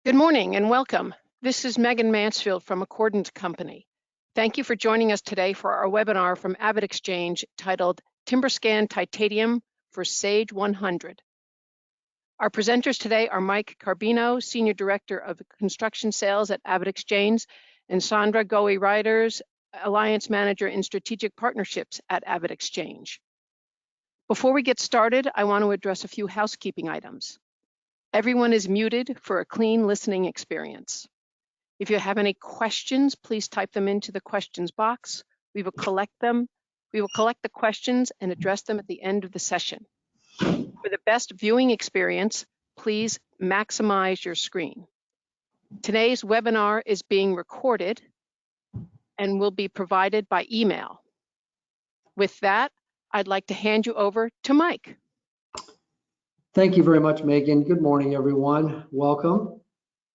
Good morning and welcome. This is Megan Mansfield from Accordant Company. Thank you for joining us today for our webinar from AvidXchange titled TimberScan Titanium for Sage 100. Our presenters today are Mike Carbino, Senior Director of Construction Sales at AvidXchange, and Sandra Goey-Riders, Alliance Manager in Strategic Partnerships at AvidXchange. Before we get started, I want to address a few housekeeping items. Everyone is muted for a clean listening experience. If you have any questions, please type them into the questions box. We will collect them. We will collect the questions and address them at the end of the session. For the best viewing experience, please maximize your screen. Today's webinar is being recorded and will be provided by email. With that, I'd like to hand you over to Mike. Thank you very much, Megan. Good morning, everyone. Welcome.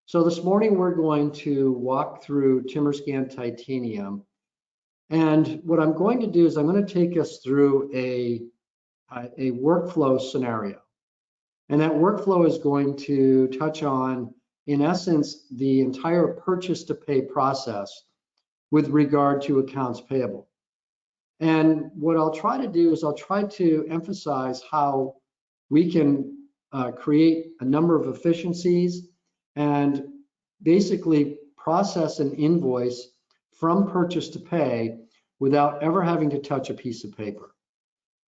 So this morning we're going to walk through TimberScan Titanium. And what I'm going to do is I'm going to take us through a workflow scenario. And that workflow is going to touch on, in essence, the entire purchase to pay process with regard to accounts payable. And what I'll try to do is I'll try to emphasize how we can create a number of efficiencies and basically process an invoice from purchase to pay without ever having to touch a piece of paper.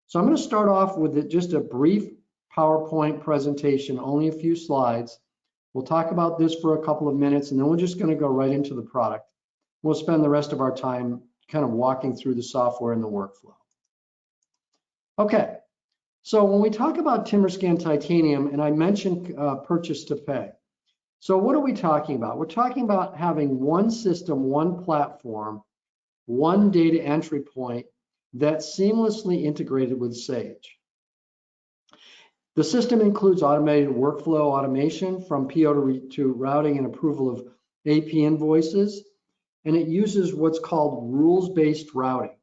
So I'm going to start off with just a brief PowerPoint presentation, only a few slides. We'll talk about this for a couple of minutes, and then we're just going to go right into the product. We'll spend the rest of our time kind of walking through the software and the workflow. Okay. So when we talk about TimberScan Titanium, and I mentioned purchase to pay. So what are we talking about? We're talking about having one system, one platform, one data entry point that's seamlessly integrated with Sage. The system includes automated workflow automation from PO to routing and approval of AP invoices, and it uses what's called rules-based routing.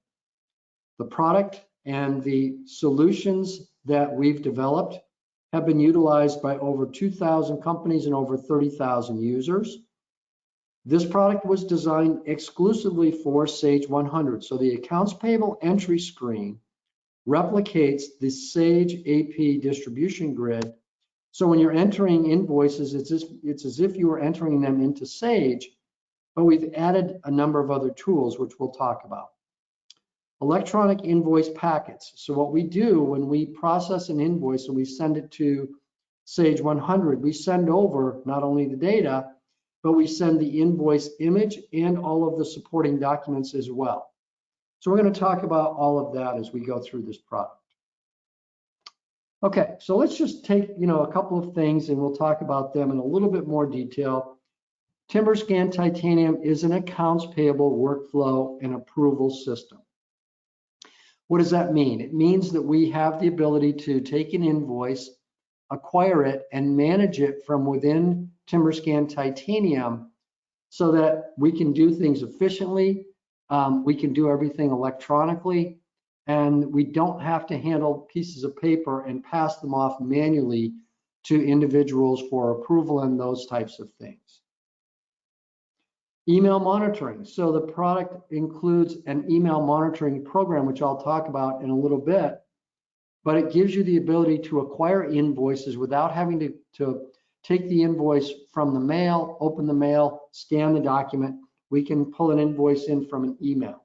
The product and the solutions that we've developed have been utilized by over 2,000 companies and over 30,000 users. This product was designed exclusively for Sage 100. So the accounts payable entry screen replicates the Sage AP distribution grid. So when you're entering invoices, it's as if you were entering them into Sage, but we've added a number of other tools, which we'll talk about. Electronic invoice packets. So what we do when we process an invoice and we send it to Sage 100, we send over not only the data, but we send the invoice image and all of the supporting documents as well. So we're going to talk about all of that as we go through this product. Okay, so let's just take a couple of things and we'll talk about them in a little bit more detail. TimberScan Titanium is an accounts payable workflow and approval system. What does that mean? It means that we have the ability to take an invoice, acquire it, and manage it from within TimberScan Titanium so that we can do things efficiently, we can do everything electronically, and we don't have to handle pieces of paper and pass them off manually to individuals for approval and those types of things. Email monitoring. So the product includes an email monitoring program, which I'll talk about in a little bit, but it gives you the ability to acquire invoices without having to take the invoice from the mail, open the mail, scan the document. We can pull an invoice in from an email.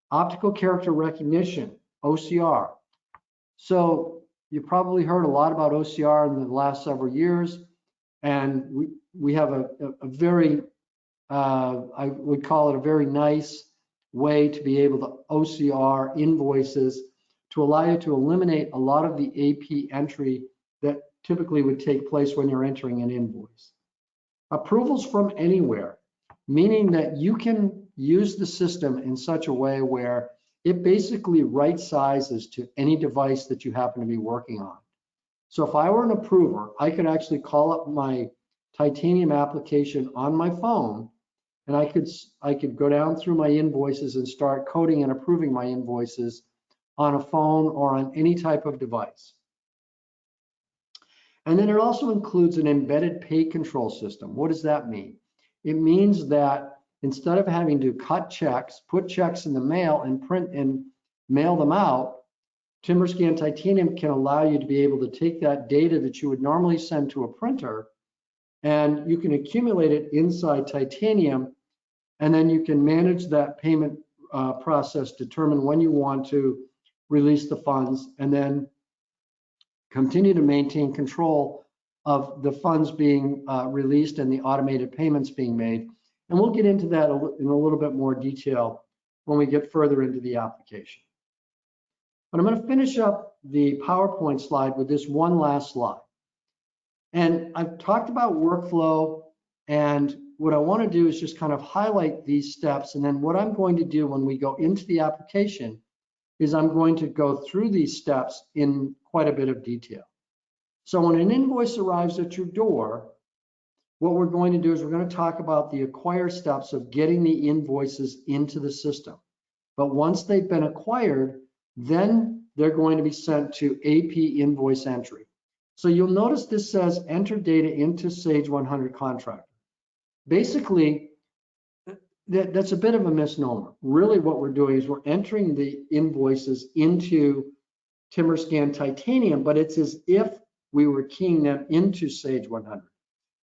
Optical character recognition, OCR. So you probably heard a lot about OCR in the last several years, and we have a very I would call it a very nice way to be able to OCR invoices to allow you to eliminate a lot of the AP entry that typically would take place when you're entering an invoice. Approvals from anywhere, meaning that you can use the system in such a way where it basically right sizes to any device that you happen to be working on. So if I were an approver, I could actually call up my Titanium application on my phone, and I could go down through my invoices and start coding and approving my invoices on a phone or on any type of device. And then it also includes an embedded pay control system. What does that mean? It means that instead of having to cut checks, put checks in the mail and print and mail them out, TimberScan Titanium can allow you to be able to take that data that you would normally send to a printer, and you can accumulate it inside Titanium, and then you can manage that payment process, determine when you want to release the funds, and then continue to maintain control of the funds being released and the automated payments being made. And we'll get into that in a little bit more detail when we get further into the application. But I'm going to finish up the PowerPoint slide with this one last slide. And I've talked about workflow, and what I want to do is just kind of highlight these steps. And then what I'm going to do when we go into the application is I'm going to go through these steps in quite a bit of detail. So when an invoice arrives at your door, what we're going to do is we're going to talk about the acquire steps of getting the invoices into the system. But once they've been acquired, then they're going to be sent to AP invoice entry. So you'll notice this says enter data into Sage 100 Contractor. Basically, that's a bit of a misnomer. Really what we're doing is we're entering the invoices into TimberScan Titanium, but it's as if we were keying them into Sage 100,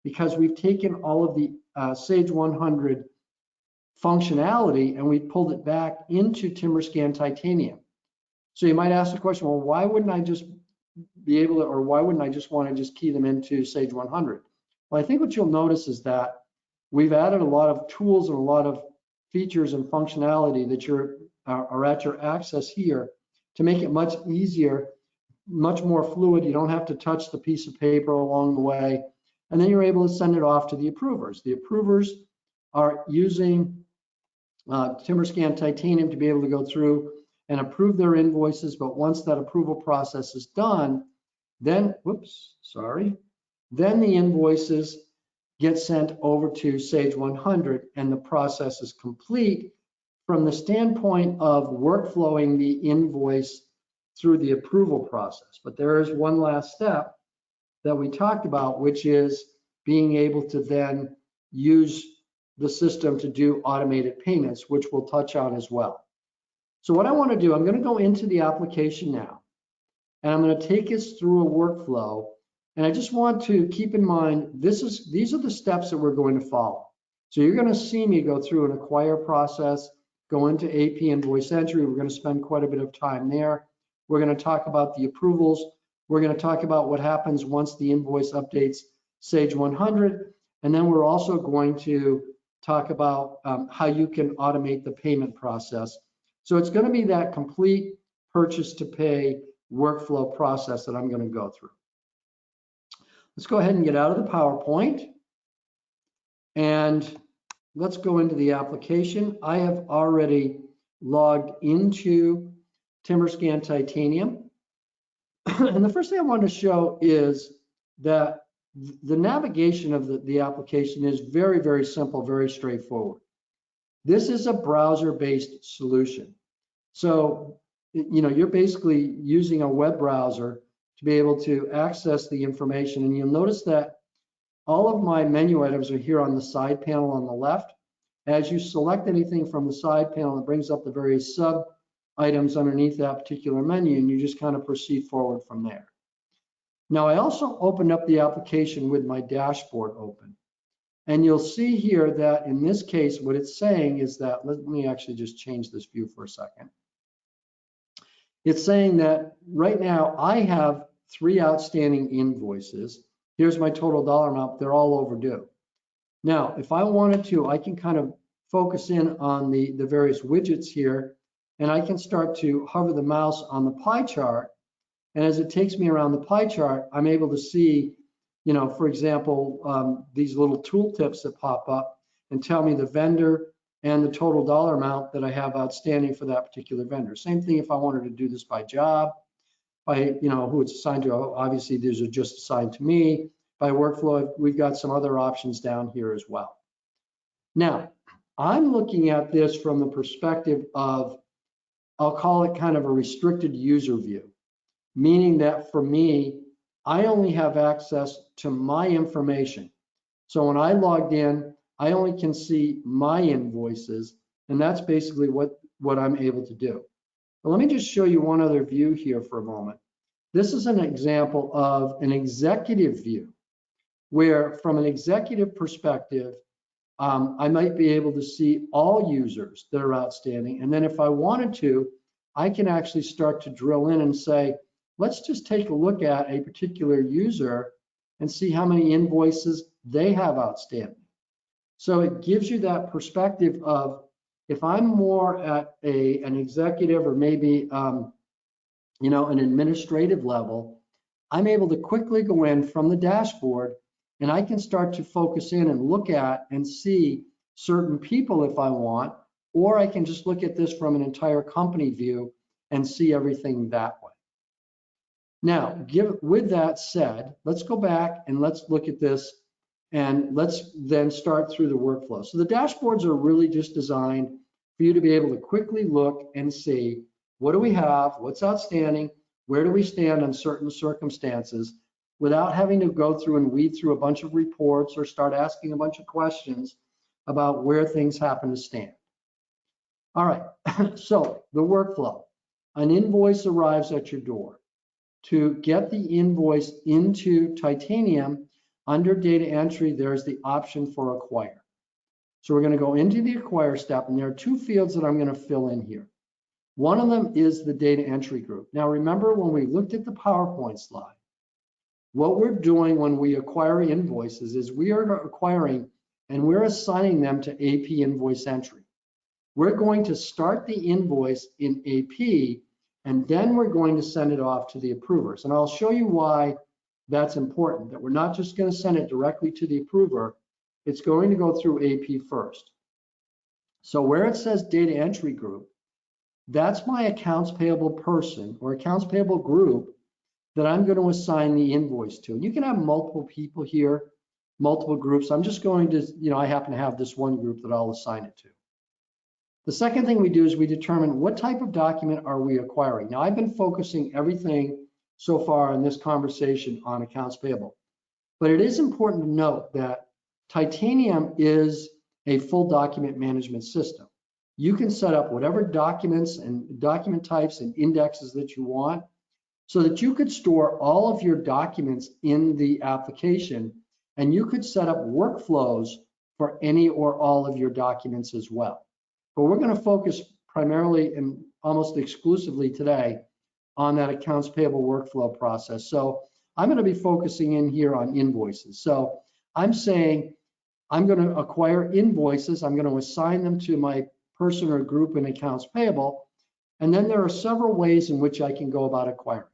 because we've taken all of the Sage 100 functionality and we pulled it back into TimberScan Titanium. So you might ask the question, well, why wouldn't I just be able to, or why wouldn't I just want to just key them into Sage 100? Well, I think what you'll notice is that we've added a lot of tools and a lot of features and functionality that are at your access here to make it much easier, much more fluid. You don't have to touch the piece of paper along the way. And then you're able to send it off to the approvers. The approvers are using TimberScan Titanium to be able to go through and approve their invoices. But once that approval process is done, then, then the invoices get sent over to Sage 100 and the process is complete from the standpoint of workflowing the invoice through the approval process. But there is one last step that we talked about, which is being able to then use the system to do automated payments, which we'll touch on as well. So what I want to do, I'm going to go into the application now, and I'm going to take us through a workflow. And I just want to keep in mind, these are the steps that we're going to follow. So you're going to see me go through an acquire process, go into AP invoice entry. We're going to spend quite a bit of time there. We're going to talk about the approvals. We're going to talk about what happens once the invoice updates Sage 100. And then we're also going to talk about how you can automate the payment process. So it's going to be that complete purchase to pay workflow process that I'm going to go through. Let's go ahead and get out of the PowerPoint and let's go into the application. I have already logged into TimberScan Titanium. And the first thing I want to show is that the navigation of the application is very, very simple, very straightforward. This is a browser-based solution. So, you're basically using a web browser to be able to access the information. And you'll notice that all of my menu items are here on the side panel on the left. As you select anything from the side panel, it brings up the various sub items underneath that particular menu, and you just kind of proceed forward from there. Now, I also opened up the application with my dashboard open. And you'll see here that in this case, what it's saying is that, let me actually just change this view for a second. It's saying that right now I have 3 outstanding invoices. Here's my total dollar amount. They're all overdue. Now, if I wanted to, I can kind of focus in on the various widgets here, and I can start to hover the mouse on the pie chart. And as it takes me around the pie chart, I'm able to see, for example, these little tooltips that pop up and tell me the vendor and the total dollar amount that I have outstanding for that particular vendor. Same thing if I wanted to do this by job, by who it's assigned to. Obviously, these are just assigned to me. By workflow, we've got some other options down here as well. Now, I'm looking at this from the perspective of, I'll call it kind of a restricted user view, meaning that for me, I only have access to my information. So when I logged in, I only can see my invoices, and that's basically what I'm able to do. But let me just show you one other view here for a moment. This is an example of an executive view, where from an executive perspective, I might be able to see all users that are outstanding. And then if I wanted to, I can actually start to drill in and say, let's just take a look at a particular user and see how many invoices they have outstanding. So it gives you that perspective of, if I'm more at an executive or maybe an administrative level, I'm able to quickly go in from the dashboard and I can start to focus in and look at and see certain people if I want, or I can just look at this from an entire company view and see everything that way. Now, with that said, let's go back and let's look at this and let's then start through the workflow. So the dashboards are really just designed for you to be able to quickly look and see, what do we have, what's outstanding, where do we stand on certain circumstances, without having to go through and weed through a bunch of reports or start asking a bunch of questions about where things happen to stand. All right, so the workflow. An invoice arrives at your door. To get the invoice into Titanium, under data entry, there's the option for acquire. So we're going to go into the acquire step, and there are two fields that I'm going to fill in here. One of them is the data entry group. Now remember, when we looked at the PowerPoint slide, what we're doing when we acquire invoices is we are acquiring and we're assigning them to AP invoice entry. We're going to start the invoice in AP, and then we're going to send it off to the approvers. And I'll show you why that's important, that we're not just going to send it directly to the approver. It's going to go through AP first. So where it says data entry group, that's my accounts payable person or accounts payable group that I'm going to assign the invoice to. And you can have multiple people here, multiple groups. I'm just going to, I happen to have this one group that I'll assign it to. The second thing we do is we determine what type of document are we acquiring. Now, I've been focusing everything so far in this conversation on accounts payable, but it is important to note that Titanium is a full document management system. You can set up whatever documents and document types and indexes that you want so that you could store all of your documents in the application, and you could set up workflows for any or all of your documents as well. But we're going to focus primarily and almost exclusively today on that accounts payable workflow process. So I'm going to be focusing in here on invoices. So I'm saying I'm going to acquire invoices. I'm going to assign them to my person or group in accounts payable. And then there are several ways in which I can go about acquiring.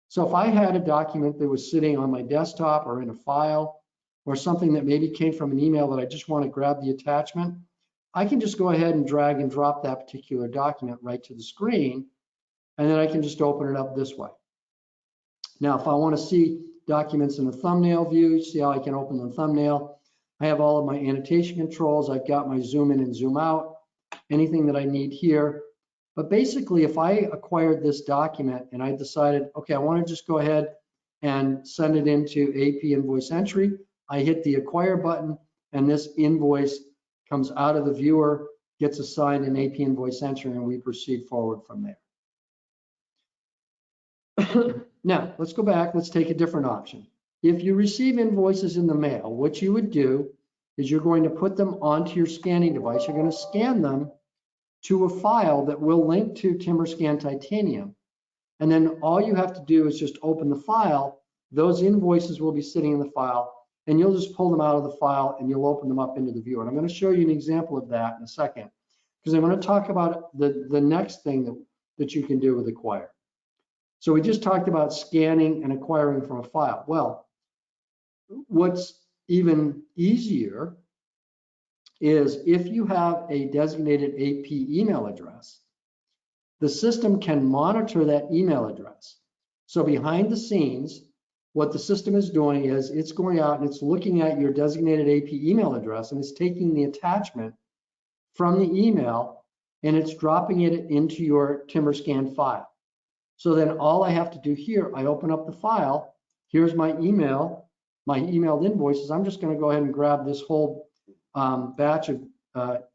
So if I had a document that was sitting on my desktop or in a file or something that maybe came from an email that I just want to grab the attachment, I can just go ahead and drag and drop that particular document right to the screen, and then I can just open it up this way. Now, if I want to see documents in a thumbnail view, see how I can open the thumbnail. I have all of my annotation controls. I've got my zoom in and zoom out, anything that I need here. But basically, if I acquired this document and I decided, okay, I want to just go ahead and send it into AP invoice entry, I hit the acquire button, and this invoice comes out of the viewer, gets assigned an AP invoice entry, and we proceed forward from there. Now, let's go back. Let's take a different option. If you receive invoices in the mail, what you would do is you're going to put them onto your scanning device. You're going to scan them to a file that will link to TimberScan Titanium. And then all you have to do is just open the file. Those invoices will be sitting in the file, and you'll just pull them out of the file and you'll open them up into the viewer. And I'm going to show you an example of that in a second, because I'm going to talk about the next thing that you can do with acquire. So we just talked about scanning and acquiring from a file. Well, what's even easier is if you have a designated AP email address, the system can monitor that email address. So behind the scenes, what the system is doing is it's going out and it's looking at your designated AP email address, and it's taking the attachment from the email and it's dropping it into your TimberScan file. So then all I have to do here, I open up the file, here's my email, my emailed invoices. I'm just going to go ahead and grab this whole batch of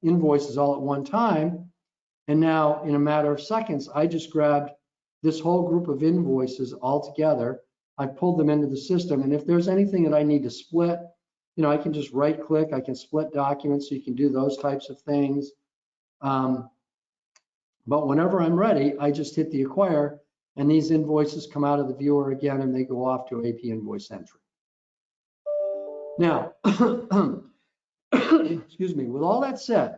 invoices all at one time. And now in a matter of seconds, I just grabbed this whole group of invoices all together. I pulled them into the system. And if there's anything that I need to split, you know, I can just right click, I can split documents, so you can do those types of things. But whenever I'm ready, I just hit the acquire, and these invoices come out of the viewer again, and they go off to AP invoice entry. Now, excuse me, with all that said,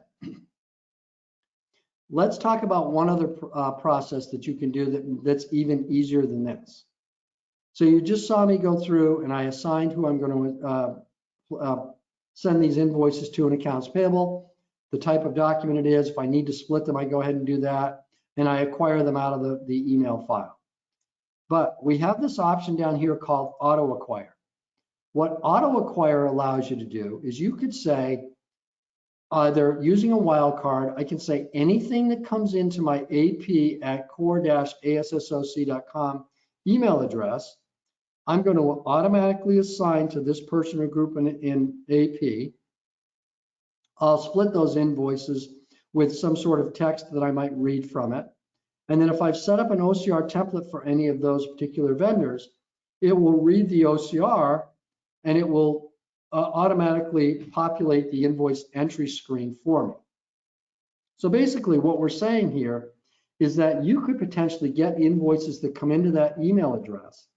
let's talk about one other process that you can do that's even easier than this. So you just saw me go through and I assigned who I'm going to send these invoices to in accounts payable, the type of document it is. If I need to split them, I go ahead and do that, and I acquire them out of the email file. But we have this option down here called auto acquire. What auto acquire allows you to do is you could say, either using a wildcard, I can say anything that comes into my ap@core-assoc.com email address, I'm going to automatically assign to this person or group in AP. I'll split those invoices with some sort of text that I might read from it. And then if I've set up an OCR template for any of those particular vendors, it will read the OCR and it will automatically populate the invoice entry screen for me. So basically what we're saying here is that you could potentially get invoices that come into that email address,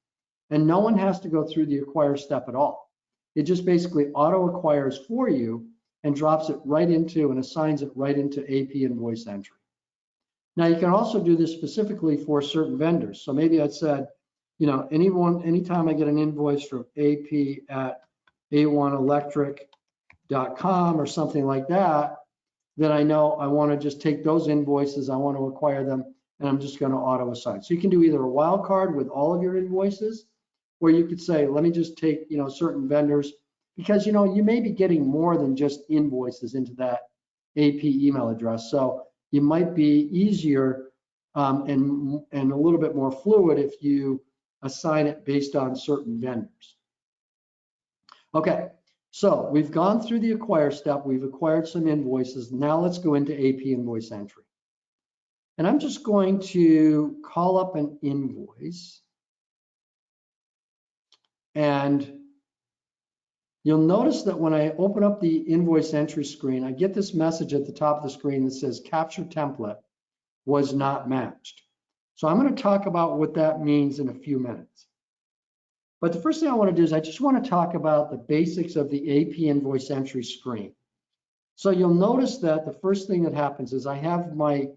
and no one has to go through the acquire step at all. It just basically auto acquires for you and drops it right into and assigns it right into AP invoice entry. Now you can also do this specifically for certain vendors. So maybe I said, you know, anytime I get an invoice from AP@a1electric.com or something like that, then I know I want to just take those invoices, I want to acquire them, and I'm just going to auto assign. So you can do either a wildcard with all of your invoices, or you could say, let me just take, you know, certain vendors, because, you know, you may be getting more than just invoices into that AP email address. So it might be easier and a little bit more fluid if you assign it based on certain vendors. Okay, so we've gone through the acquire step. We've acquired some invoices. Now let's go into AP invoice entry. And I'm just going to call up an invoice. And you'll notice that when I open up the invoice entry screen, I get this message at the top of the screen that says capture template was not matched. So I'm going to talk about what that means in a few minutes. But the first thing I want to do is I just want to talk about the basics of the AP invoice entry screen. So you'll notice that the first thing that happens is I have my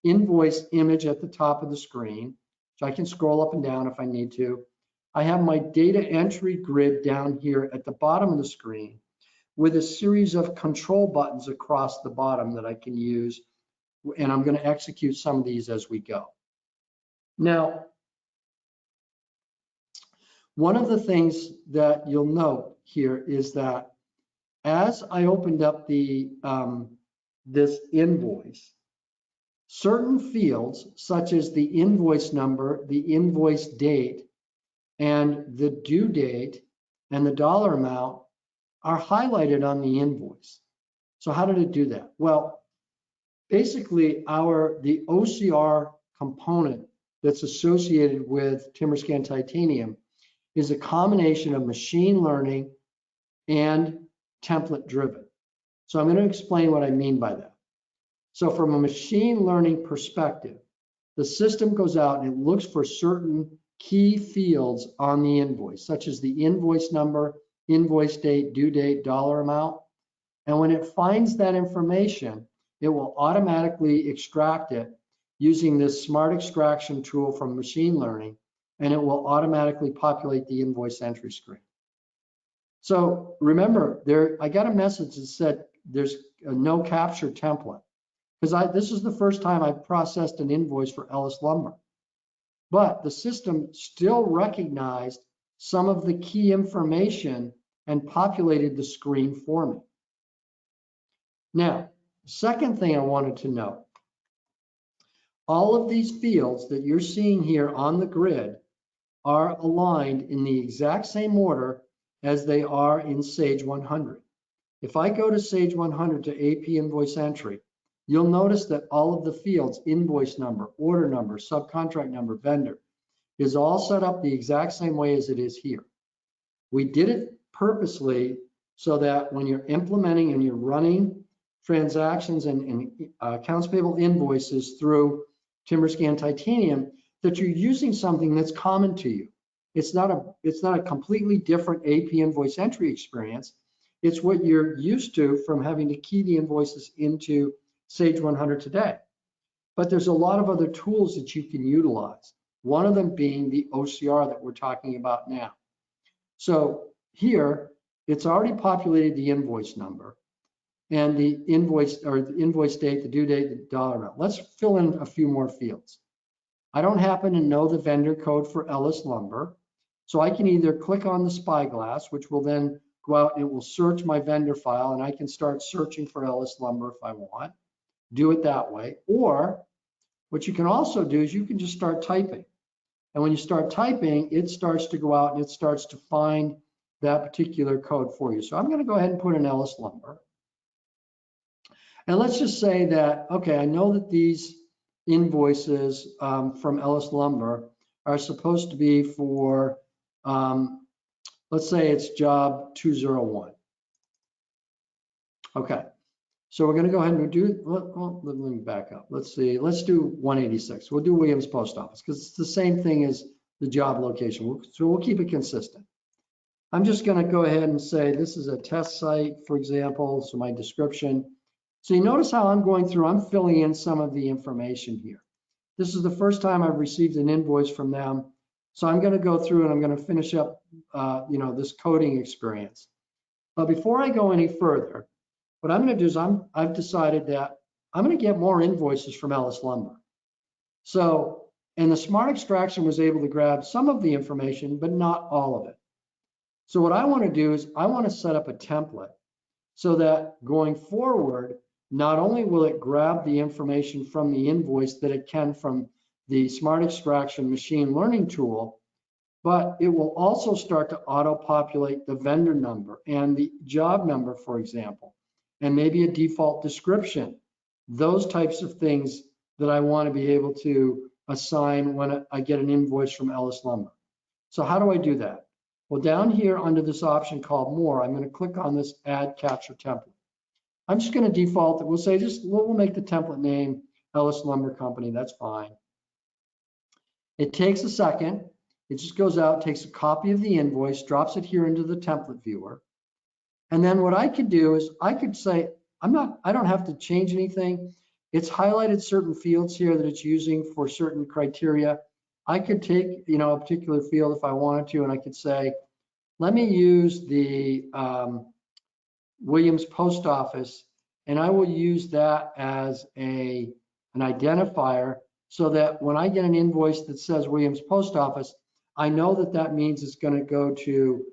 invoice image at the top of the screen, so I can scroll up and down if I need to. I have my data entry grid down here at the bottom of the screen with a series of control buttons across the bottom that I can use, and I'm going to execute some of these as we go. Now, one of the things that you'll note here is that as I opened up the this invoice, certain fields such as the invoice number, the invoice date, and the due date and the dollar amount are highlighted on the invoice. So how did it do that? Well, basically the OCR component that's associated with TimberScan Titanium is a combination of machine learning and template driven. So I'm going to explain what I mean by that. So from a machine learning perspective, the system goes out and it looks for certain key fields on the invoice, such as the invoice number, invoice date, due date, dollar amount. And when it finds that information, it will automatically extract it using this smart extraction tool from machine learning, and it will automatically populate the invoice entry screen. So remember, I got a message that said there's a no capture template, because this is the first time I've processed an invoice for Ellis Lumber. But the system still recognized some of the key information and populated the screen for me. Now, second thing I wanted to note, all of these fields that you're seeing here on the grid are aligned in the exact same order as they are in Sage 100. If I go to Sage 100 to AP invoice entry, you'll notice that all of the fields, invoice number, order number, subcontract number, vendor, is all set up the exact same way as it is here. We did it purposely so that when you're implementing and you're running transactions and accounts payable invoices through TimberScan Titanium, that you're using something that's common to you. It's not a completely different AP invoice entry experience. It's what you're used to from having to key the invoices into Sage 100 today. But there's a lot of other tools that you can utilize. One of them being the OCR that we're talking about now. So here, it's already populated the invoice number and the invoice or the invoice date, the due date, the dollar amount. Let's fill in a few more fields. I don't happen to know the vendor code for Ellis Lumber, so I can either click on the spyglass, which will then go out and it will search my vendor file, and I can start searching for Ellis Lumber if I want. Do it that way. Or what you can also do is you can just start typing. And when you start typing, it starts to go out and it starts to find that particular code for you. So I'm going to go ahead and put in Ellis Lumber. And let's just say that, okay, I know that these invoices from Ellis Lumber are supposed to be for, let's say it's job 201. Okay, so we're going to go ahead and do, well, let me back up. Let's see, let's do 186. We'll do Williams Post Office because it's the same thing as the job location. So we'll keep it consistent. I'm just going to go ahead and say this is a test site, for example, so my description. So you notice how I'm going through, I'm filling in some of the information here. This is the first time I've received an invoice from them. So I'm going to go through and I'm going to finish up, this coding experience. But before I go any further, what I'm going to do is I've decided that I'm going to get more invoices from Ellis Lumber. So, and the Smart Extraction was able to grab some of the information, but not all of it. So what I want to do is I want to set up a template so that going forward, not only will it grab the information from the invoice that it can from the Smart Extraction machine learning tool, but it will also start to auto-populate the vendor number and the job number, for example, and maybe a default description, those types of things that I want to be able to assign when I get an invoice from Ellis Lumber. So how do I do that? Well, down here under this option called More, I'm going to click on this Add Capture Template. I'm just going to default it. We'll say we'll make the template name Ellis Lumber Company. That's fine. It takes a second. It just goes out, takes a copy of the invoice, drops it here into the template viewer. And then what I could do is I could say, I don't have to change anything. It's highlighted certain fields here that it's using for certain criteria. I could take, a particular field if I wanted to, and I could say, let me use the Williams Post Office, and I will use that as an identifier so that when I get an invoice that says Williams Post Office, I know that that means it's going to go to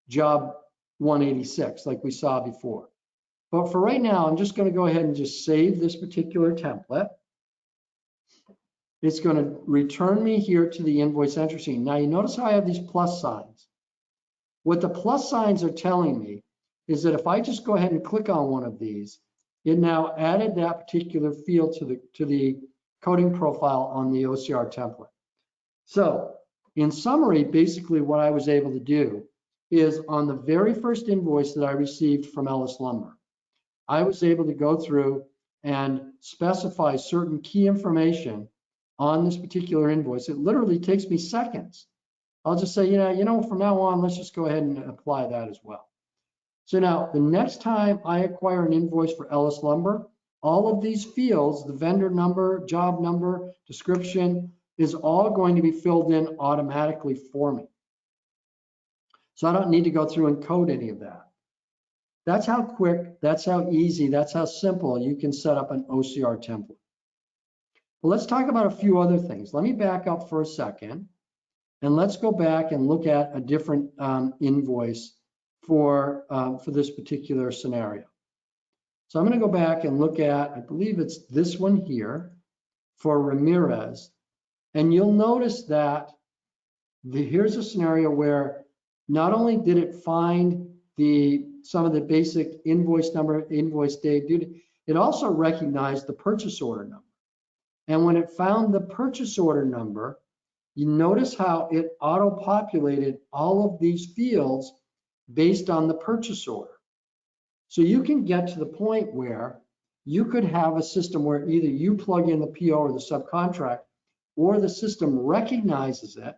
job 186 like we saw before. But for right now, I'm just going to go ahead and just save this particular template. It's going to return me here to the invoice entry scene. Now you notice how I have these plus signs. What the plus signs are telling me is that if I just go ahead and click on one of these, it now added that particular field to the coding profile on the OCR template. So in summary, basically what I was able to do is on the very first invoice that I received from Ellis Lumber, I was able to go through and specify certain key information on this particular invoice. It literally takes me seconds. I'll just say, from now on, let's just go ahead and apply that as well. So now the next time I acquire an invoice for Ellis Lumber, all of these fields, the vendor number, job number, description, is all going to be filled in automatically for me. So I don't need to go through and code any of that. That's how quick, that's how easy, that's how simple you can set up an OCR template. Well, let's talk about a few other things. Let me back up for a second, and let's go back and look at a different invoice for this particular scenario. So I'm going to go back and look at, I believe it's this one here for Ramirez, and you'll notice that Here's a scenario where not only did it find some of the basic invoice number, invoice date, due, it also recognized the purchase order number. And when it found the purchase order number, you notice how it auto-populated all of these fields based on the purchase order. So you can get to the point where you could have a system where either you plug in the PO or the subcontract, or the system recognizes it.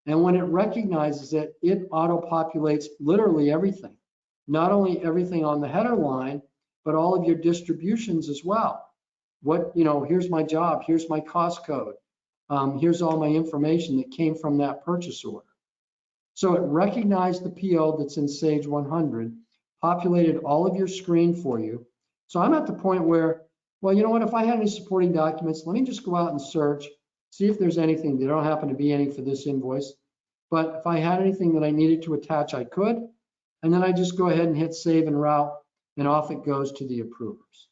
And when it recognizes it, it auto-populates literally everything. Not only everything on the header line, but all of your distributions as well. Here's my job, here's my cost code, here's all my information that came from that purchase order. So it recognized the PO that's in Sage 100, populated all of your screen for you. So I'm at the point where, well, you know what, if I had any supporting documents, let me just go out and search, see if there's anything. There don't happen to be any for this invoice, but if I had anything that I needed to attach, I could. And then I just go ahead and hit save and route, and off it goes to the approvers.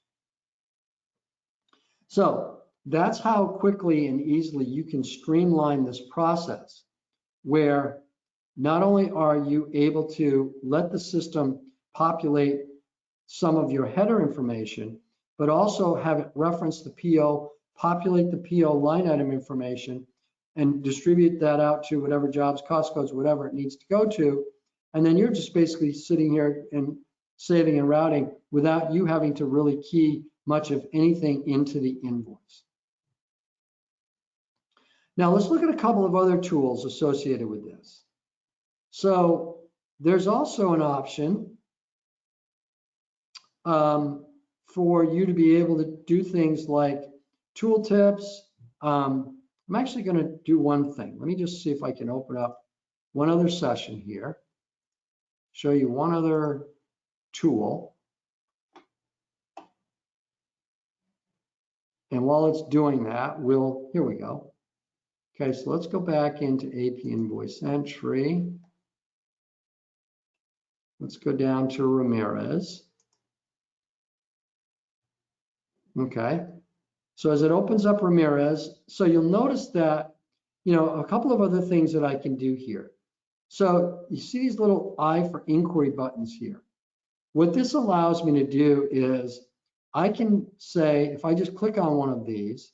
So that's how quickly and easily you can streamline this process, where not only are you able to let the system populate some of your header information, but also have it reference the PO, populate the PO line item information, and distribute that out to whatever jobs, cost codes, whatever it needs to go to. And then you're just basically sitting here and saving and routing without you having to really key much of anything into the invoice. Now let's look at a couple of other tools associated with this. So there's also an option for you to be able to do things like tooltips. I'm actually going to do one thing. Let me just see if I can open up one other session here, show you one other tool. And while it's doing that, here we go. Okay, so let's go back into AP invoice entry. Let's go down to Ramirez. Okay, so as it opens up Ramirez, so you'll notice that, a couple of other things that I can do here. So you see these little I for inquiry buttons here. What this allows me to do is I can say, if I just click on one of these,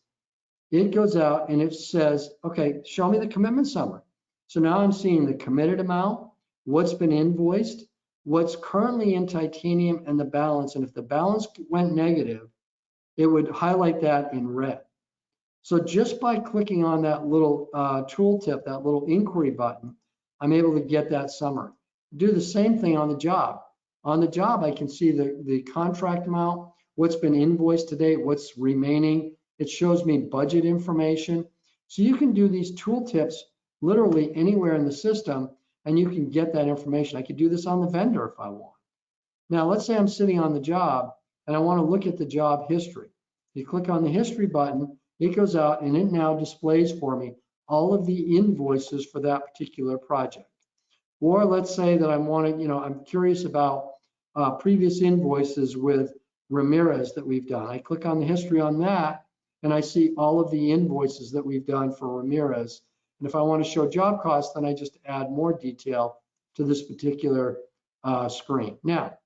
it goes out and it says, okay, show me the commitment summary. So now I'm seeing the committed amount, what's been invoiced, what's currently in titanium, and the balance. And if the balance went negative, it would highlight that in red. So just by clicking on that little tooltip, that little inquiry button, I'm able to get that summary. Do the same thing on the job. On the job, I can see the contract amount, what's been invoiced to date, what's remaining. It shows me budget information. So you can do these tooltips literally anywhere in the system, and you can get that information. I could do this on the vendor if I want. Now, let's say I'm sitting on the job and I want to look at the job history. You click on the history button, it goes out and it now displays for me all of the invoices for that particular project. Or let's say that I'm curious about previous invoices with Ramirez that we've done. I click on the history on that, and I see all of the invoices that we've done for Ramirez. And if I want to show job costs, then I just add more detail to this particular screen. Now,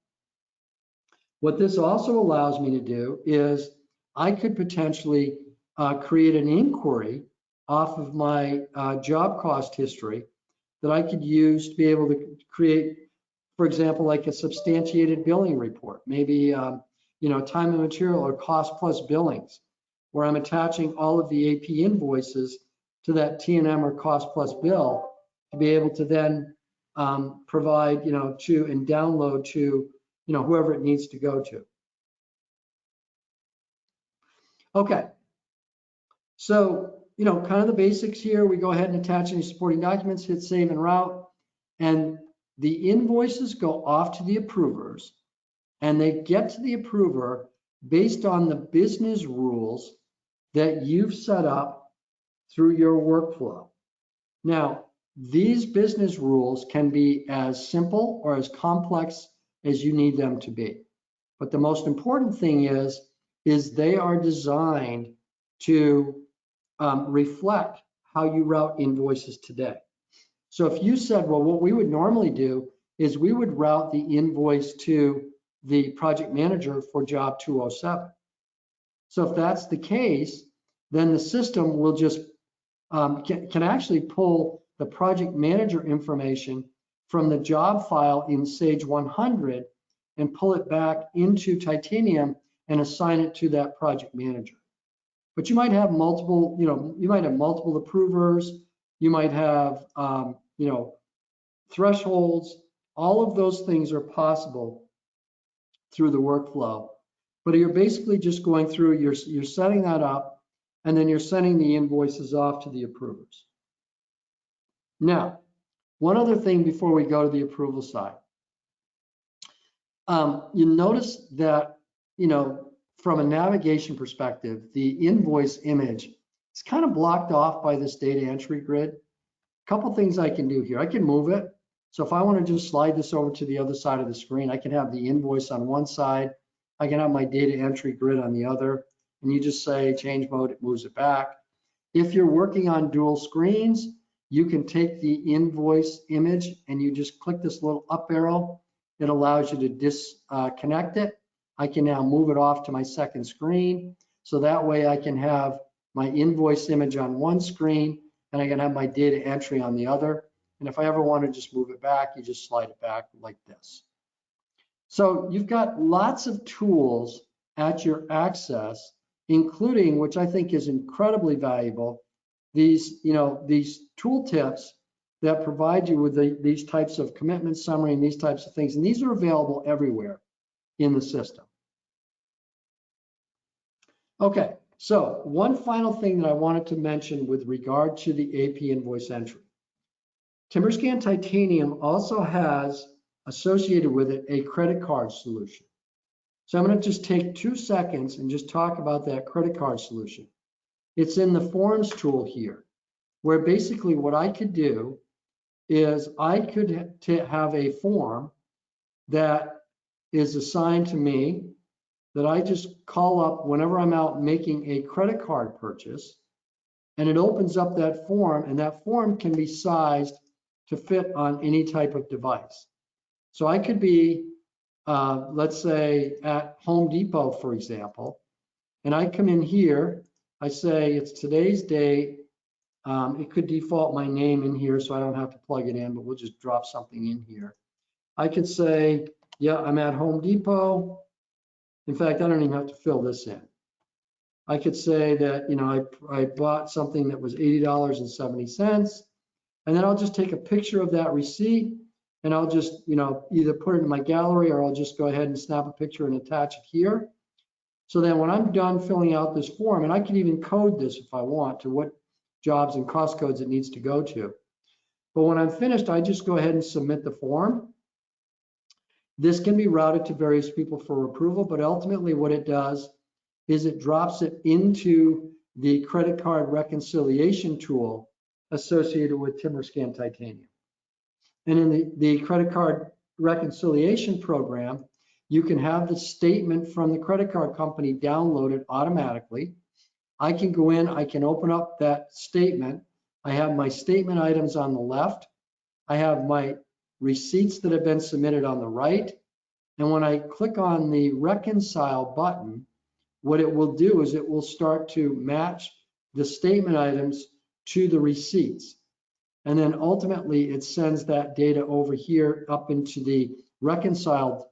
what this also allows me to do is I could potentially create an inquiry off of my job cost history that I could use to be able to create, for example, like a substantiated billing report, maybe time and material or cost plus billings, where I'm attaching all of the AP invoices to that T&M or cost plus bill to be able to then provide, to and download to, whoever it needs to go to. Okay, so, kind of the basics here. We go ahead and attach any supporting documents, hit save and route, and the invoices go off to the approvers, and they get to the approver based on the business rules that you've set up through your workflow. Now, these business rules can be as simple or as complex as you need them to be. But the most important thing is they are designed to reflect how you route invoices today. So if you said, well, what we would normally do is we would route the invoice to the project manager for job 207. So if that's the case, then the system will just can actually pull the project manager information from the job file in Sage 100 and pull it back into Titanium and assign it to that project manager. But you might have multiple, you might have multiple approvers, you might have, thresholds. All of those things are possible through the workflow. But you're basically just going through, you're setting that up, and then you're sending the invoices off to the approvers. Now, one other thing before we go to the approval side. You notice that, from a navigation perspective, the invoice image is kind of blocked off by this data entry grid. A couple things I can do here. I can move it. So if I want to just slide this over to the other side of the screen, I can have the invoice on one side. I can have my data entry grid on the other. And you just say change mode, it moves it back. If you're working on dual screens, you can take the invoice image and you just click this little up arrow. It allows you to disconnect it. I can now move it off to my second screen. So that way I can have my invoice image on one screen and I can have my data entry on the other. And if I ever want to just move it back, you just slide it back like this. So you've got lots of tools at your access, including, which I think is incredibly valuable, these tool tips that provide you with these types of commitment summary and these types of things. And these are available everywhere in the system. Okay, so one final thing that I wanted to mention with regard to the AP invoice entry. TimberScan Titanium also has associated with it a credit card solution. So I'm going to just take 2 seconds and just talk about that credit card solution. It's in the forms tool here, where basically what I could do is I could have a form that is assigned to me that I just call up whenever I'm out making a credit card purchase, and it opens up that form, and that form can be sized to fit on any type of device. So I could be, let's say at Home Depot, for example, and I come in here, I say it's today's date. It could default my name in here so I don't have to plug it in, but we'll just drop something in here. I could say, yeah, I'm at Home Depot. In fact, I don't even have to fill this in. I could say that, I bought something that was $80.70, and then I'll just take a picture of that receipt and I'll just, either put it in my gallery or I'll just go ahead and snap a picture and attach it here. So then when I'm done filling out this form, and I can even code this if I want to what jobs and cost codes it needs to go to. But when I'm finished, I just go ahead and submit the form. This can be routed to various people for approval, but ultimately what it does is it drops it into the credit card reconciliation tool associated with TimberScan Titanium. And in the credit card reconciliation program, you can have the statement from the credit card company downloaded automatically. I can go in, I can open up that statement. I have my statement items on the left. I have my receipts that have been submitted on the right. And when I click on the reconcile button, what it will do is it will start to match the statement items to the receipts. And then ultimately it sends that data over here up into the reconciled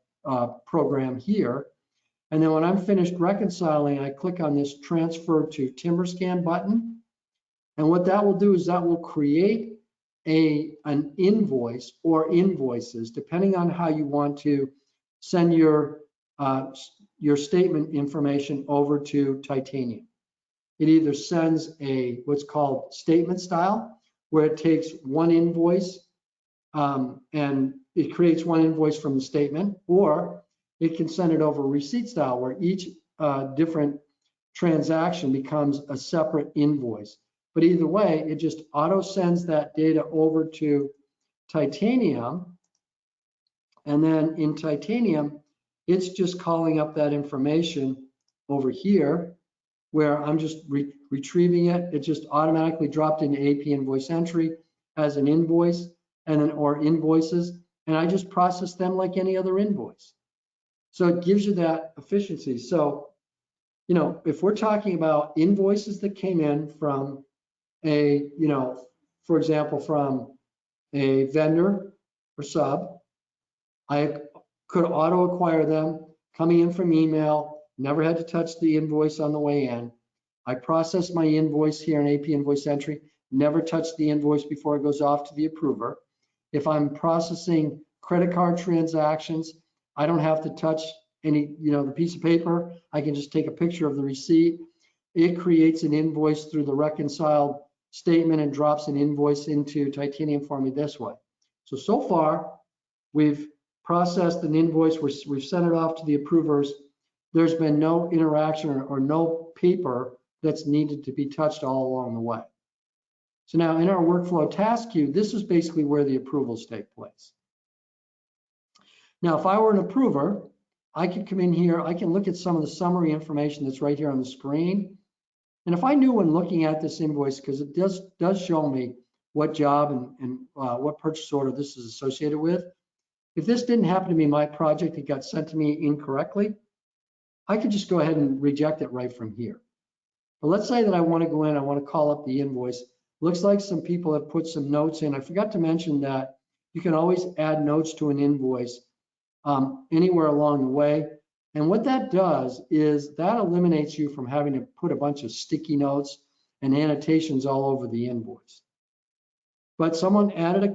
program here. And then when I'm finished reconciling, I click on this transfer to TimberScan button. And what that will do is that will create an invoice or invoices, depending on how you want to send your statement information over to Titanium. It either sends what's called statement style, where it takes one invoice and it creates one invoice from the statement, or it can send it over receipt style, where each different transaction becomes a separate invoice. But either way, it just auto sends that data over to Titanium. And then in Titanium, it's just calling up that information over here, where I'm just retrieving it. It just automatically dropped into AP invoice entry as an invoice. and then or invoices, and I just process them like any other invoice. So it gives you that efficiency. So, you know, if we're talking about invoices that came in from a, you know, for example, from a vendor or sub, I could auto acquire them coming in from email, never had to touch the invoice on the way in. I process my invoice here in AP invoice entry, never touch the invoice before it goes off to the approver. If I'm processing credit card transactions, I don't have to touch any, you know, the piece of paper. I can just take a picture of the receipt. It creates an invoice through the reconciled statement and drops an invoice into Titanium for me this way. So far, we've processed an invoice, we've sent it off to the approvers. There's been no interaction or no paper that's needed to be touched all along the way. So now in our workflow task queue, this is basically where the approvals take place. Now, if I were an approver, I could come in here, I can look at some of the summary information that's right here on the screen. And if I knew when looking at this invoice, because it does show me what job and what purchase order this is associated with, if this didn't happen to be my project, it got sent to me incorrectly, I could just go ahead and reject it right from here. But let's say that I want to go in, I want to call up the invoice. Looks like some people have put some notes in. I forgot to mention that you can always add notes to an invoice anywhere along the way. And what that does is that eliminates you from having to put a bunch of sticky notes and annotations all over the invoice. But someone added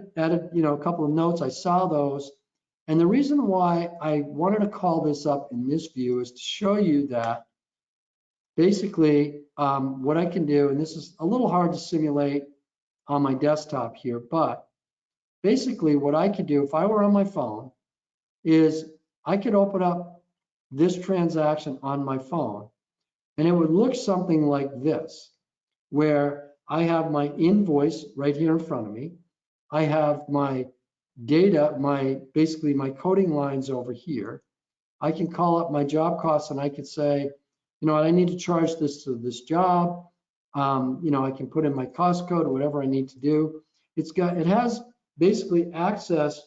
you know, a couple of notes. I saw those. And the reason why I wanted to call this up in this view is to show you that basically what I can do, and this is a little hard to simulate on my desktop here, but basically what I could do if I were on my phone is I could open up this transaction on my phone, and it would look something like this, where I have my invoice right here in front of me. I have my data, basically my coding lines over here. I can call up my job costs and I could say, you know what, I need to charge this to this job. You know, I can put in my cost code or whatever I need to do. It has basically access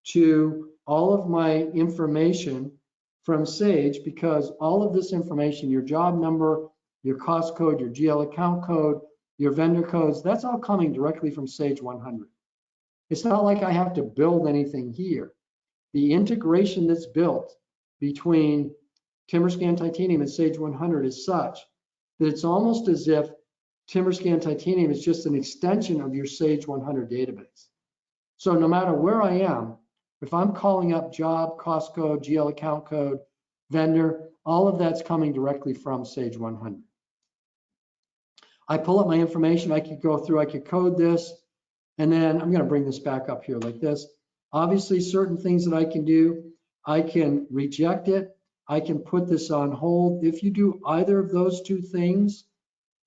to all of my information from Sage, because all of this information, your job number, your cost code, your GL account code, your vendor codes, that's all coming directly from Sage 100. It's not like I have to build anything here. The integration that's built between TimberScan Titanium and Sage 100 is such that it's almost as if TimberScan Titanium is just an extension of your Sage 100 database. So no matter where I am, if I'm calling up job, cost code, GL account code, vendor, all of that's coming directly from Sage 100. I pull up my information, I could go through, I could code this, and then I'm going to bring this back up here like this. Obviously, certain things that I can do, I can reject it, I can put this on hold. If you do either of those two things,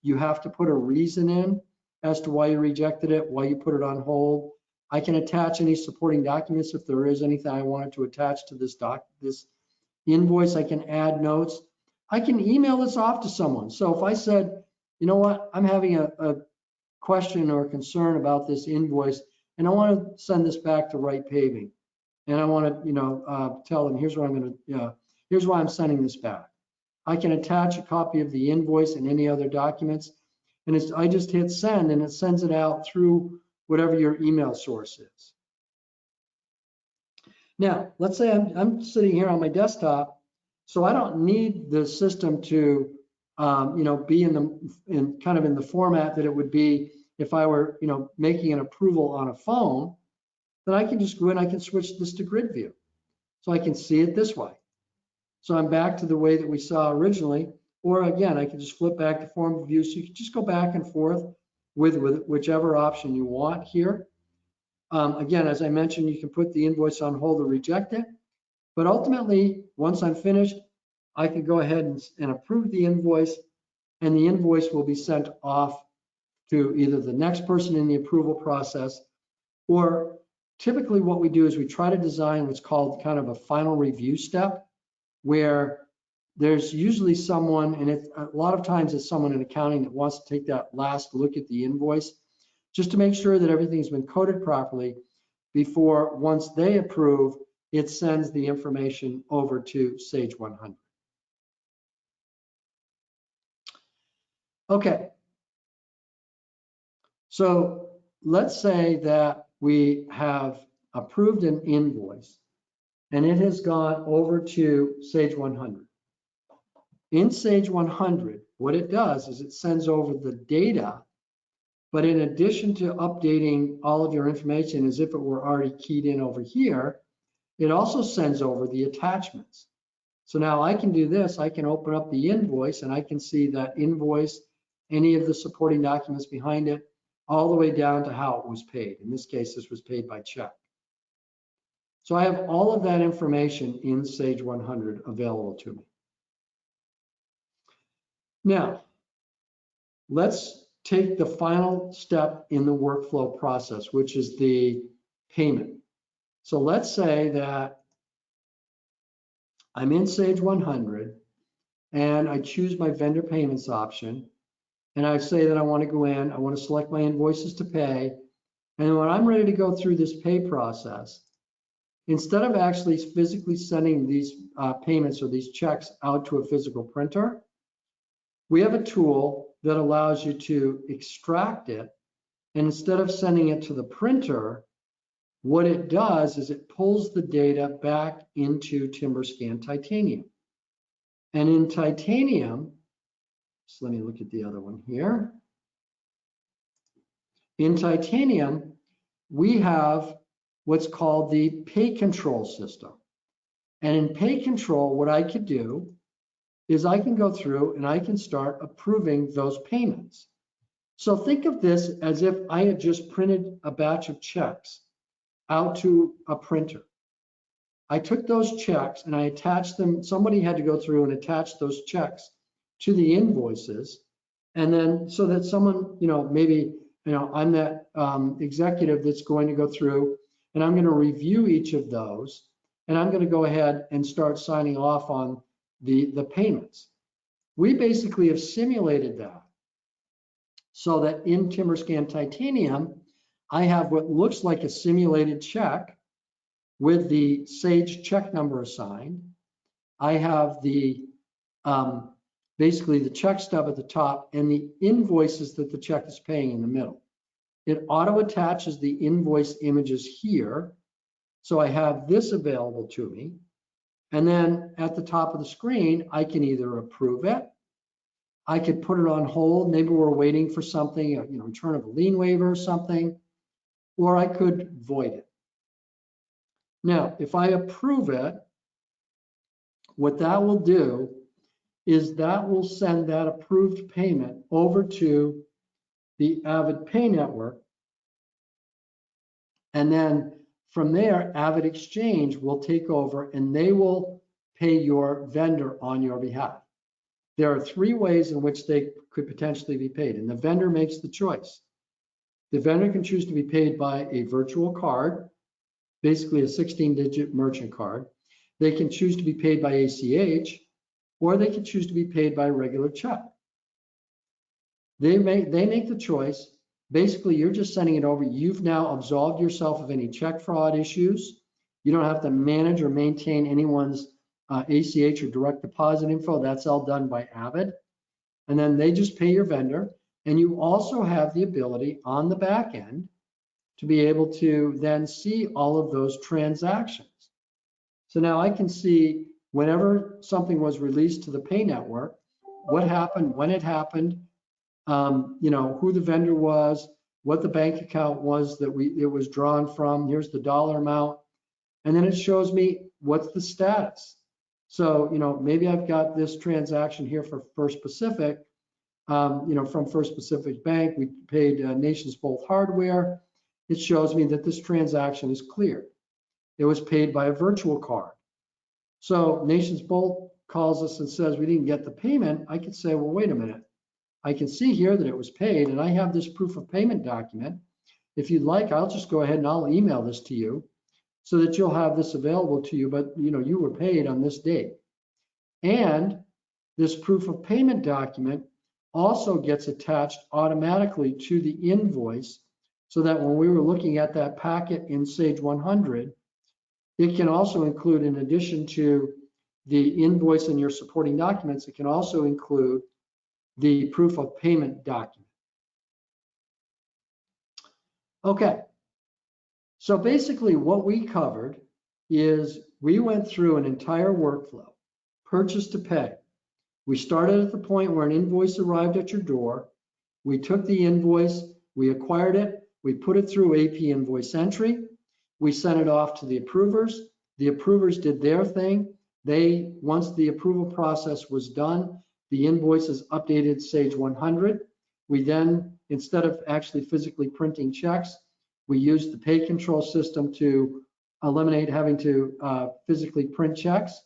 you have to put a reason in as to why you rejected it, why you put it on hold. I can attach any supporting documents if there is anything I wanted to attach to this invoice. I can add notes. I can email this off to someone. So if I said, you know what, I'm having a question or a concern about this invoice, and I want to send this back to Right Paving, and I want to, you know, tell them here's what I'm going to, here's why I'm sending this back. I can attach a copy of the invoice and any other documents, and I just hit send, and it sends it out through whatever your email source is. Now, let's say I'm sitting here on my desktop, so I don't need the system to, you know, be in kind of in the format that it would be if I were, you know, making an approval on a phone. Then I can just go in, I can switch this to grid view, so I can see it this way. So I'm back to the way that we saw originally, or again, I can just flip back to form view. So you can just go back and forth with whichever option you want here. Again, as I mentioned, you can put the invoice on hold or reject it. But ultimately, once I'm finished, I can go ahead and approve the invoice, and the invoice will be sent off to either the next person in the approval process, or typically what we do is we try to design what's called kind of a final review step, where there's usually someone, and a lot of times it's someone in accounting that wants to take that last look at the invoice just to make sure that everything's been coded properly before, once they approve, it sends the information over to Sage 100. Okay. So let's say that we have approved an invoice and it has gone over to Sage 100. In Sage 100, what it does is it sends over the data, but in addition to updating all of your information as if it were already keyed in over here, it also sends over the attachments. So now I can do this, I can open up the invoice and I can see that invoice, any of the supporting documents behind it, all the way down to how it was paid. In this case, this was paid by check. So I have all of that information in Sage 100 available to me. Now, let's take the final step in the workflow process, which is the payment. So let's say that I'm in Sage 100 and I choose my vendor payments option. And I say that I want to go in, I want to select my invoices to pay. And when I'm ready to go through this pay process, instead of actually physically sending these payments or these checks out to a physical printer, we have a tool that allows you to extract it. And instead of sending it to the printer, what it does is it pulls the data back into TimberScan Titanium. And in Titanium, so let me look at the other one here. In Titanium, we have what's called the pay control system. And in pay control, what I could do is I can go through and I can start approving those payments. So think of this as if I had just printed a batch of checks out to a printer. I took those checks and I attached them. Somebody had to go through and attach those checks to the invoices. And then so that someone, maybe, I'm that executive that's going to go through and I'm going to review each of those. And I'm going to go ahead and start signing off on the payments. We basically have simulated that so that in TimberScan Titanium, I have what looks like a simulated check with the Sage check number assigned. I have the basically the check stub at the top and the invoices that the check is paying in the middle. It auto attaches the invoice images here. So I have this available to me. And then at the top of the screen, I can either approve it, I could put it on hold. Maybe we're waiting for something, return of a lien waiver or something, or I could void it. Now, if I approve it, what that will do is that will send that approved payment over to the Avid Pay Network. And then from there, AvidXchange will take over and they will pay your vendor on your behalf. There are three ways in which they could potentially be paid, and the vendor makes the choice. The vendor can choose to be paid by a virtual card, basically a 16-digit merchant card. They can choose to be paid by ACH, or they can choose to be paid by a regular check. They make the choice. Basically, you're just sending it over. You've now absolved yourself of any check fraud issues. You don't have to manage or maintain anyone's ACH or direct deposit info. That's all done by Avid. And then they just pay your vendor. And you also have the ability on the back end to be able to then see all of those transactions. So now I can see whenever something was released to the pay network, what happened, when it happened, who the vendor was, what the bank account was that it was drawn from. Here's the dollar amount. And then it shows me what's the status. So, maybe I've got this transaction here for First Pacific, from First Pacific Bank. We paid Nations Bolt Hardware. It shows me that this transaction is cleared. It was paid by a virtual card. So Nations Bolt calls us and says we didn't get the payment. I could say, well, wait a minute. I can see here that it was paid and I have this proof of payment document. If you'd like, I'll just go ahead and I'll email this to you so that you'll have this available to you, but you were paid on this date. And this proof of payment document also gets attached automatically to the invoice so that when we were looking at that packet in Sage 100, it can also include, in addition to the invoice and your supporting documents, it can also include the proof of payment document. Okay, so basically what we covered is we went through an entire workflow, purchase to pay. We started at the point where an invoice arrived at your door. We took the invoice, we acquired it, we put it through AP invoice entry, we sent it off to the approvers. The approvers did their thing. Once the approval process was done, the invoices updated Sage 100. We then, instead of actually physically printing checks, we used the pay control system to eliminate having to physically print checks.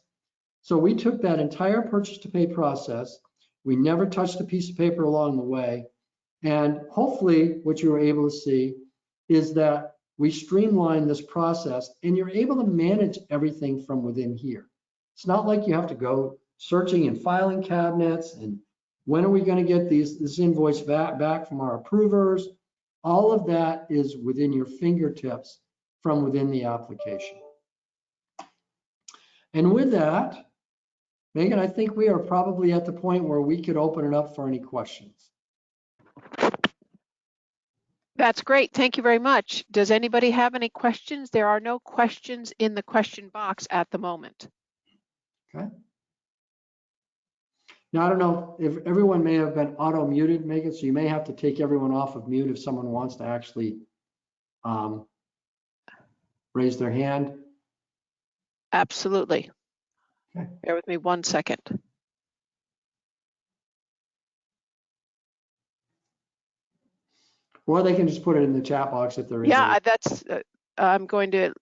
So we took that entire purchase to pay process. We never touched a piece of paper along the way. And hopefully what you were able to see is that we streamlined this process and you're able to manage everything from within here. It's not like you have to go searching and filing cabinets and when are we going to get this invoice back from our approvers? All of that is within your fingertips from within the application. And with that, Megan, I think we are probably at the point where we could open it up for any questions. That's great. Thank you very much. Does anybody have any questions? There are no questions in the question box at the moment. Okay. Now, I don't know if everyone may have been auto muted, Megan, so you may have to take everyone off of mute if someone wants to actually raise their hand. Absolutely. Okay. Bear with me 1 second. Or they can just put it in the chat box if there is. Yeah, that's, I'm going to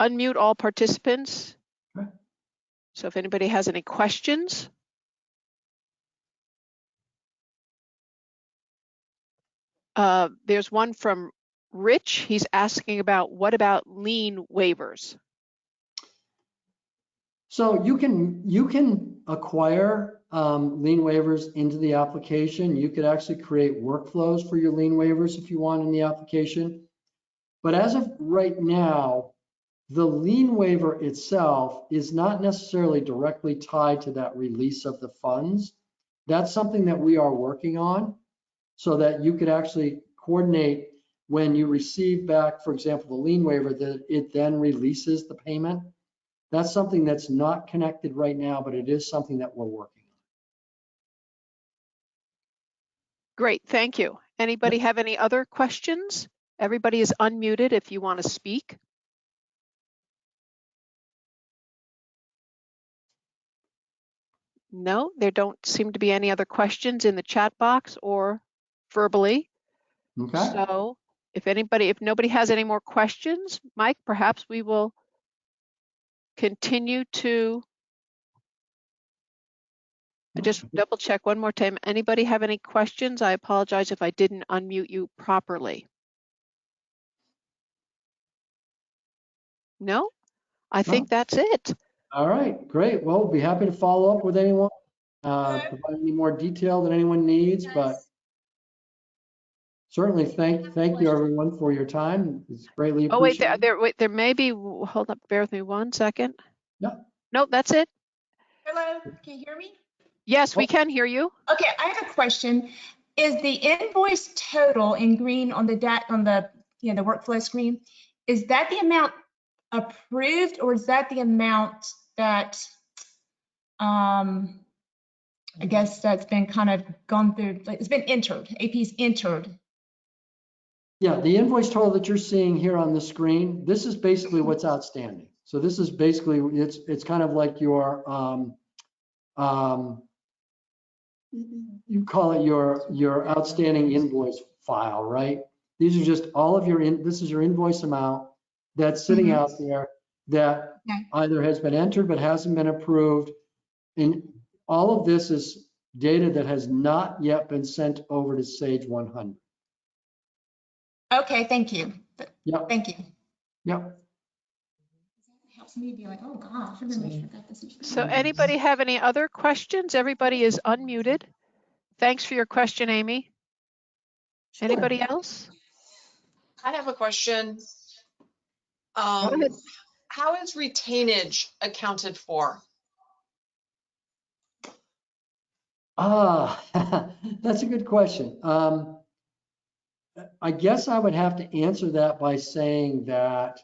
unmute all participants. Okay. So if anybody has any questions. There's one from Rich. He's asking about what about lien waivers? So you can acquire lien waivers into the application. You could actually create workflows for your lien waivers if you want in the application. But as of right now, the lien waiver itself is not necessarily directly tied to that release of the funds. That's something that we are working on so that you could actually coordinate when you receive back, for example, the lien waiver, that it then releases the payment. That's something that's not connected right now, but it is something that we're working on. Great, thank you. Anybody have any other questions? Everybody is unmuted if you want to speak. No, there don't seem to be any other questions in the chat box or verbally. Okay. So if nobody has any more questions, Mike, perhaps we will continue to just double check one more time. Anybody have any questions? I apologize if I didn't unmute you properly. No, I think that's it. All right, great. Well, we'll be happy to follow up with anyone, provide any more detail that anyone needs, but certainly thank you everyone for your time. It's greatly appreciated. Oh, wait, there may be, hold up, bear with me 1 second. Yeah. No, that's it. Hello, can you hear me? Yes, we can hear you. Okay, I have a question. Is the invoice total in green on the the workflow screen, is that the amount approved or is that the amount that I guess that's been kind of gone through, like it's been entered, AP's entered? Yeah, the invoice total that you're seeing here on the screen, this is basically what's outstanding. So this is basically, it's kind of like your, you call it your outstanding invoice file, right? These are just all of this is your invoice amount that's sitting out there that either has been entered but hasn't been approved. And all of this is data that has not yet been sent over to Sage 100. Okay, thank you. Yep. Thank you. Yep. It helps me be like, oh gosh, I remember I forgot this. So anybody have any other questions? Everybody is unmuted. Thanks for your question, Amy. Sure. Anybody else? I have a question. Go ahead. How is retainage accounted for? That's a good question. I guess I would have to answer that by saying that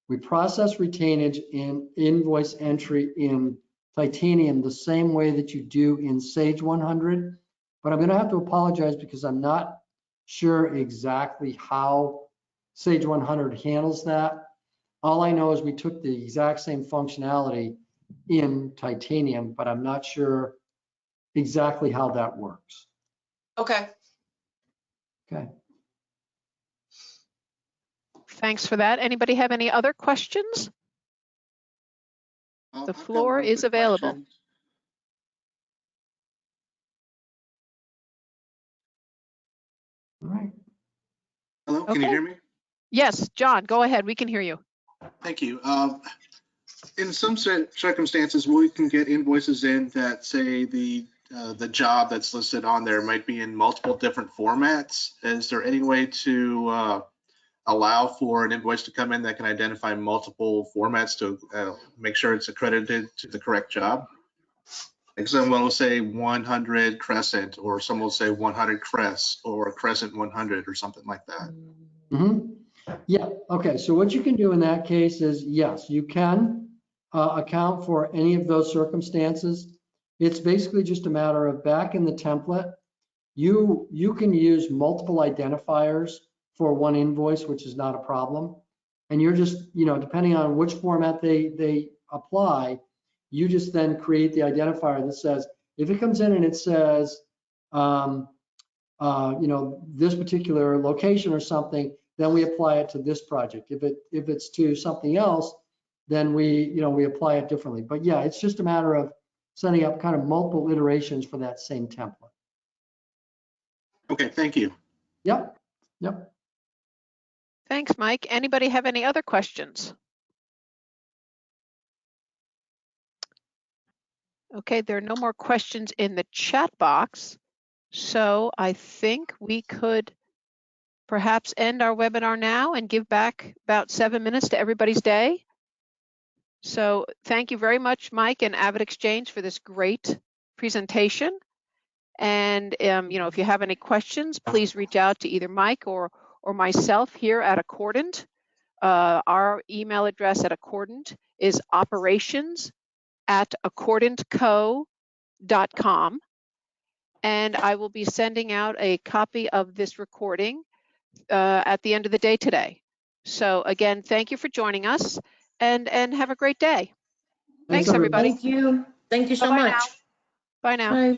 we process retainage in invoice entry in Titanium the same way that you do in Sage 100, but I'm going to have to apologize because I'm not sure exactly how Sage 100 handles that. All I know is we took the exact same functionality in Titanium, but I'm not sure exactly how that works. Okay. Okay. Thanks for that. Anybody have any other questions? The I've got floor one is quick available. question. All right. Hello, can you Okay. hear me? Yes, John, go ahead. We can hear you. Thank you. In some circumstances, we can get invoices in that say the job that's listed on there might be in multiple different formats. Is there any way to allow for an invoice to come in that can identify multiple formats to make sure it's accredited to the correct job? Like someone will say 100 Crescent, or someone will say 100 Crest, or Crescent 100, or something like that. Mm-hmm. Yeah, okay, so what you can do in that case is, yes, you can account for any of those circumstances. It's basically just a matter of back in the template, you can use multiple identifiers for one invoice, which is not a problem. And you're just, depending on which format they apply, you just then create the identifier that says, if it comes in and it says, this particular location or something, then we apply it to this project. If it's to something else, then we apply it differently. But yeah, it's just a matter of setting up kind of multiple iterations for that same template. Okay, thank you. Yep. Thanks, Mike. Anybody have any other questions? Okay, there are no more questions in the chat box. So I think we could perhaps end our webinar now and give back about 7 minutes to everybody's day. So thank you very much, Mike and AvidXchange, for this great presentation. And if you have any questions, please reach out to either Mike or myself here at Accordant. Our email address at Accordant is operations@accordantco.com. And I will be sending out a copy of this recording at the end of the day today. So again, thank you for joining us, and have a great day. Thanks everybody. Thank you. Thank you so Bye-bye much. now. Bye now. Bye.